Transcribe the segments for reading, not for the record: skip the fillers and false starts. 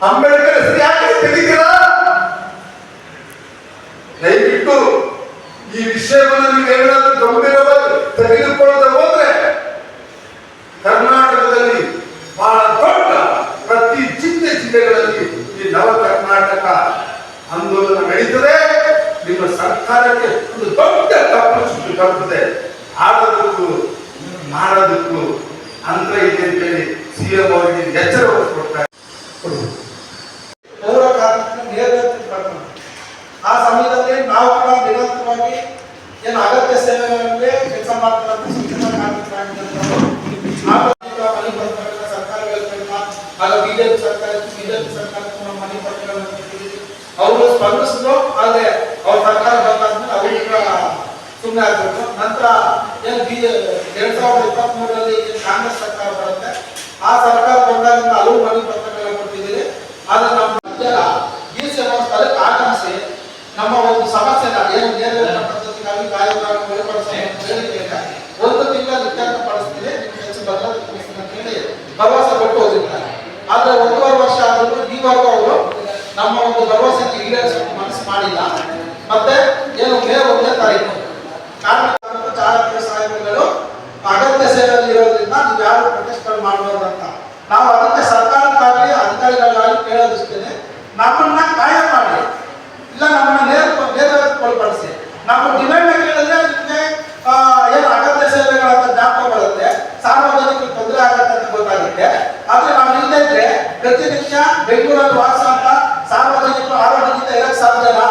ಅಂಬೇಡ್ಕರ್ ಹೆಸರು ಯಾಕೆ ತೆಗಿತೀರಾ? ದಯವಿಟ್ಟು ಈ ವಿಷಯವನ್ನು ನೀವೇನಾದ್ರೂ ಗಂಭೀರವಾಗಿ ತೆಗೆದುಕೊಳ್ಳದೆ ಹೋದ್ರೆ ಕರ್ನಾಟಕದಲ್ಲಿ ಬಹಳ ದೊಡ್ಡ ಪ್ರತಿ ಜಿಲ್ಲೆಗಳಲ್ಲಿ ಈ ನವ ಕರ್ನಾಟಕ ಆಂದೋಲನ ನಡೀತದೆ. ನಿಮ್ಮ ಸರ್ಕಾರಕ್ಕೆ ಒಂದು ದೊಡ್ಡ ತಪ್ಪು ಚುಟ್ಟು ಬರ್ತದೆ. ಆಡೋದಕ್ಕೂ ಮಾಡೋದಕ್ಕೂ ಅಂತರ ಇದೆ ಅಂತೇಳಿ ಸಿಎಂ ಅವರಿಗೆ ಎಚ್ಚರವನ್ನು ಕೊಡ್ತಾರೆ. ಪೌರ ಕಾರ್ಮಿಕರ ಆ ಸಮಯದಲ್ಲಿ ನಾವು ಕೂಡ ನಿರಂತರವಾಗಿ ಏನು ಅಗತ್ಯ ಸೇವೆಗಳಲ್ಲಿ ಕೆಲಸ ಮಾಡ್ತಾರೆ ಶಿಕ್ಷಣ ಕಾರ್ಮಿಕರಾಗಿದ್ದಂಥವರು ಮನೆ ಪತ್ರಗಳ ಸರ್ಕಾರಗಳಿಂದ ಆಗ ಬಿಜೆಪಿ ಸರ್ಕಾರಕ್ಕೆ ನಾವು ಮನೆ ಪತ್ರಗಳನ್ನು ಕೊಟ್ಟಿದ್ದೀವಿ. ಅವರು ಸ್ಪಂದಿಸಿದ್ರು. ಆದರೆ ಅವ್ರ ಸರ್ಕಾರ ಬಂದಾದ್ಮೇಲೆ ಅವರು ಕೂಡ ಸುಮ್ಮನೆ ಆಗ್ಬೇಕು. ನಂತರ ಏನು 2023ರಲ್ಲಿ ಕಾಂಗ್ರೆಸ್ ಸರ್ಕಾರ ಬರುತ್ತೆ. ಆ ಸರ್ಕಾರ ಬಂದಾಗಿಂದ ಹಲವು ಮನೆ ಪತ್ರಗಳನ್ನು ಕೊಟ್ಟಿದ್ದೀರಿ. ಆದರೆ ನಮ್ಮ ಈ ಸ್ಥಳಕ್ಕೆ ಆಗಮಿಸಿ ನಮ್ಮ ಒಂದು ಸಮಸ್ಯೆನ ಏನು ನೇರ ಪದ್ಧತಿಗಾಗಿ ಕಾಯ್ದೆಗಳನ್ನು ಬೇಡಿಕೆಯನ್ನು 1 ತಿಂಗಳ ಇತ್ಯರ್ಥ ಪಡಿಸ್ತೀನಿ, ಹೆಚ್ಚು ಬದಲಾವಣೆ ಅಂತ ಹೇಳಿ ಭರವಸೆ ಕೊಟ್ಟು ಹೋಗಿದ್ದಾರೆ. ಆದರೆ 1.5 ವರ್ಷ ಆದರೂ ಈವರೆಗೂ ಅವರು ನಮ್ಮ ಒಂದು ಭರವಸೆಗೆ ಈಡೇರಿಸಲು ಮನಸ್ಸು ಮಾಡಿಲ್ಲ. ಮತ್ತೆ ಏನು ಮೇ 1ನೇ ತಾರೀಕು ಕಾರ್ಮಿಕ ಚಾಲಕ ಸಾಹೇಬರುಗಳು ಅಗತ್ಯ ಸೇವೆಯಲ್ಲಿ ಇರೋದ್ರಿಂದ ನೀವು ಯಾರು ಪ್ರೊಟೆಸ್ಟ್ಗಳು ಮಾಡಬಾರ್ದು ಅಂತ ನಾವು ಅದಕ್ಕೆ ಸರ್ಕಾರಕ್ಕಾಗಲಿ ಅಧಿಕಾರಿಗಳಿಗಾಗಲಿ ಕೇಳೋದಿಸ್ತೇನೆ. ನಮ್ಮನ್ನ ಕಾಯ ಮಾಡಿ, ಇಲ್ಲ ನಮ್ಮನ್ನ ನೇರಪಡಿಸಿ. ನಮ್ಮ ಡಿಮ್ಯಾಂಡ್ ಕೇಳಿದ್ರೆ ನಿಮಗೆ ಏನು ಅಗತ್ಯ ಸೇವೆಗಳಂತ ಜ್ಞಾಪಕ ಬರುತ್ತೆ, ಸಾರ್ವಜನಿಕರಿಗೆ ತೊಂದರೆ ಆಗತ್ತೆ ಅಂತ ಗೊತ್ತಾಗುತ್ತೆ. ಆದ್ರೆ ನಾವು ಇಲ್ಲದೆ ಇದ್ರೆ ಪ್ರತಿನಿತ್ಯ ಬೆಂಗಳೂರಲ್ಲಿ ವಾಸ ಅಂತ ಸಾರ್ವಜನಿಕರು ಆರೋಗ್ಯದಿಂದ ಇರಕ್ಕೆ ಸಾಧ್ಯನಾ?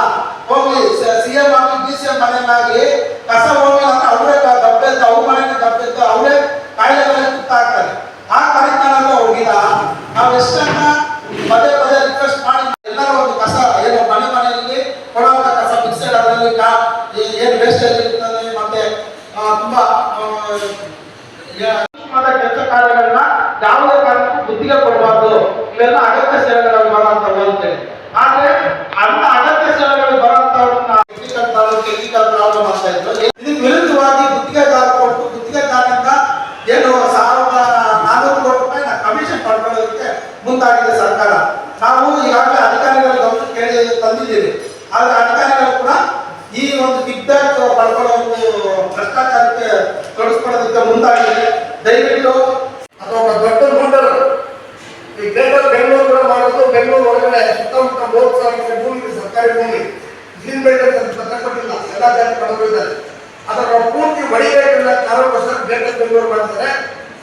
ಹೋಗ್ಲಿ ಸಿಎಂ ಆಗಿ ಡಿಸಿಎಂ ಮನೆಯನ್ನಾಗಿ ಕಸ ಹೋಗಿಲ್ಲ ಅಂದ್ರೆ ಅವರೇ ದಬ್ಬೆದ್ದು ಅವ್ರ ಮನೆಗೆ ದಬ್ಬೆದ್ದು ಅವರೇ ಕಾಯಿಲೆಗಳಿಗೆ ತುತ್ತಾಗ್ತಾರೆ. ಆ ಕಾರ್ಯಕ್ರಮ ಹೋಗಿಲ್ಲ. ನಾವು ಎಷ್ಟನ್ನ ಪದೇ ಪದೇ ರಿಕ್ವೆಸ್ಟ್ ಮಾಡಿ ಎಲ್ಲರೂ ಒಂದು ಕಸ ಏನು ಮನೆಯಲ್ಲಿ ಕೊಡುವಂತ ಕಸ ಮಿಕ್ಸೆಡ್ ಅದರಲ್ಲಿ ಏನು ವೇಸ್ಟೇಜ್ ಇರ್ತದೆ ಮತ್ತೆ ತುಂಬಾ ಕೆಲಸ ಕಾರ್ಯಗಳನ್ನ ಯಾವುದೇ ಕಾರಣಕ್ಕೂ ಬುದ್ಧಿಗೆ ಕೊಡಬಾರ್ದು. ಇವೆಲ್ಲ ಅಗತ್ಯ ಸೇವೆಗಳಲ್ಲಿ ಬರುವಂತವು ಅಂತೇಳಿ. ಆದ್ರೆ ಅಂತ ಅಗತ್ಯ ಸೇವೆಗಳು ಬರುವಂತವ್ರನ್ನ ಟೆಕ್ನಿಕಲ್ ಪ್ರಾಬ್ಲಮ್ ಆಗ್ತಾ ಇದ್ರು. ಇದಕ್ಕೆ ವಿರುದ್ಧವಾಗಿ ಗುತ್ತಿಗೆದಾರ ಕೊಟ್ಟು ಗುತ್ತಿಗೆದಾರರಿಂದ ಏನು 1400 ಕೋಟಿ ರೂಪಾಯಿ ಕಮಿಷನ್ ಪಡ್ಕೊಳ್ಳೋದಕ್ಕೆ ಮುಂದಾಗಿದೆ ಸರ್ಕಾರ. ನಾವು ಈಗಾಗಲೇ ಅಧಿಕಾರಿಗಳ ಗಮನಕ್ಕೆ ತಂದಿದ್ದೀವಿ. ಆದ್ರೆ ಅಧಿಕಾರಿಗಳು ಕೂಡ ಈ ಒಂದು ಕಿಕ್ಬ್ಯಾಕ್ ಪಡ್ಕೊಳ್ಳೋ ಒಂದು ಭ್ರಷ್ಟಾಚಾರಕ್ಕೆ ತೊಡಗಿಸ್ಕೊಳ್ಳೋದಕ್ಕೆ ಮುಂದಾಗಿದೆ. ದಯವಿಟ್ಟು ಅಥವಾ ದೊಡ್ಡ ನೋಡರು ಈ ಗ್ರೇಟರ್ ಬೆಂಗಳೂರು ಮಾಡೋದು, ಬೆಂಗಳೂರು ಒಳಗಡೆ ಸುತ್ತಮುತ್ತ 30,000 ಭೂಮಿ ಸರ್ಕಾರಿ ಭೂಮಿ ಗ್ರೀನ್ ಬೆಲ್ಟ್ ಅಂತ ಪತ್ರ ಕೊಟ್ಟಿಲ್ಲ, ಎಲ್ಲ ಜಾತಿ ಪಡೆದಿದ್ದಾರೆ. ಅದರ ಪೂರ್ತಿ ಹೊಡಿಬೇಕಿಲ್ಲ ಕಾರಣಕ್ಕೋಸ್ಕರ ಗ್ರೇಟರ್ ಬೆಂಗಳೂರು ಮಾಡ್ತಾರೆ.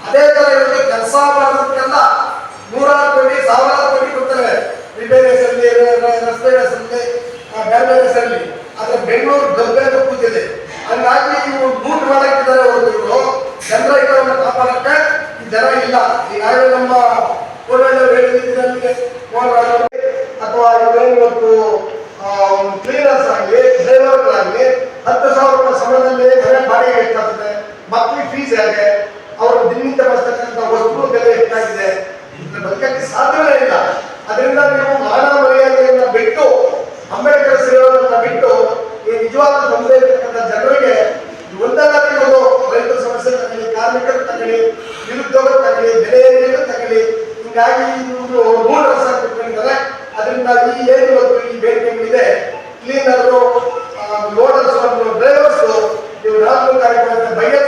ಅದೇ ತರ ಇವರಿಗೆ ಕೆಲಸ ಮಾಡೋದಕ್ಕೆಲ್ಲ 100 ಕೋಟಿ 1000 ಕೋಟಿ ಕೊಡ್ತಾರೆ. ರಿಪೇರಿ ಹೆಸರಲ್ಲಿ, ರಸ್ತೆ ಹೆಸರಲ್ಲಿ, ಬೇರೆ ಬೇರೆ ಹೆಸರಲ್ಲಿ. ಆದ್ರೆ ಬೆಂಗಳೂರು ಗಬ್ಬೆಗೆ ಕೂತಿದೆ. ಹಂಗಾಗಿ ಇವರು ಲೂಟ್ ಮಾಡಕ್ಕಿದ್ದಾರೆ ಹೊರತು ಜನರ ಹಿತವನ್ನು ಕಾಪಾಡಕ್ಕೆ ಈ ಜನ ಇಲ್ಲ. ಈಗಾಗಲೇ ನಮ್ಮ ಅಥವಾ ಇವೇನು ಇವತ್ತು ಕ್ಲೀನರ್ಸ್ ಆಗಲಿ ಡ್ರೈವರ್ಗಳಾಗಲಿ 10,000 ರೂಪಾಯಿ ಸಮಯದಲ್ಲಿ ಮನೆ ಬಾಡಿಗೆ ಎಷ್ಟಾಗ್ತದೆ, ಮಕ್ಕಳಿಗೆ ಫೀಸ್ ಹೇಗೆ, ಅವರು ದಿನನಿತ್ಯ ಬಳಸ್ತಕ್ಕಂಥ ವಸ್ತುಗಳ ಬೆಲೆ ಎಷ್ಟಾಗಿದೆ, ಬದುಕಕ್ಕೆ ಸಾಧ್ಯವೇ ಇಲ್ಲ. ಅದರಿಂದ ನೀವು ಮಾನ ಮರ್ಯಾದೆಯನ್ನ ಬಿಟ್ಟು ಅಂಬೇಡ್ಕರ್ ಸೇವೆಗಳನ್ನ ಬಿಟ್ಟು ಈ ನಿಜವಾದ ತೊಂದರೆ ಇರ್ತಕ್ಕಂಥ ಜನರಿಗೆ ಒಂದರಲ್ಲಿ ಒಂದು ರೈತರ ಸಮಸ್ಯೆ ತಗಲಿ, ಕಾರ್ಮಿಕರು ತಗಲಿ, ನಿರುದ್ಯೋಗ ತಗಲಿ, ಬೆಲೆ ಏರಿಕೆ ತಗಲಿ, ಹೀಗಾಗಿ ಇವರು 3 ವರ್ಷ ಕೊಟ್ಕೊಂಡಿದ್ದಾರೆ. ಅದರಿಂದ ಈ ಏನು ಇವತ್ತು ಈ ಬೇಡಿಕೆಗಳಿದೆ, ಕ್ಲೀನರು, ಲೋಡರ್ಸ್, ಡ್ರೈವರ್ಸ್, ಇವು 4 ಕಾರ್ಯಕ್ರಮ ಬಗೆ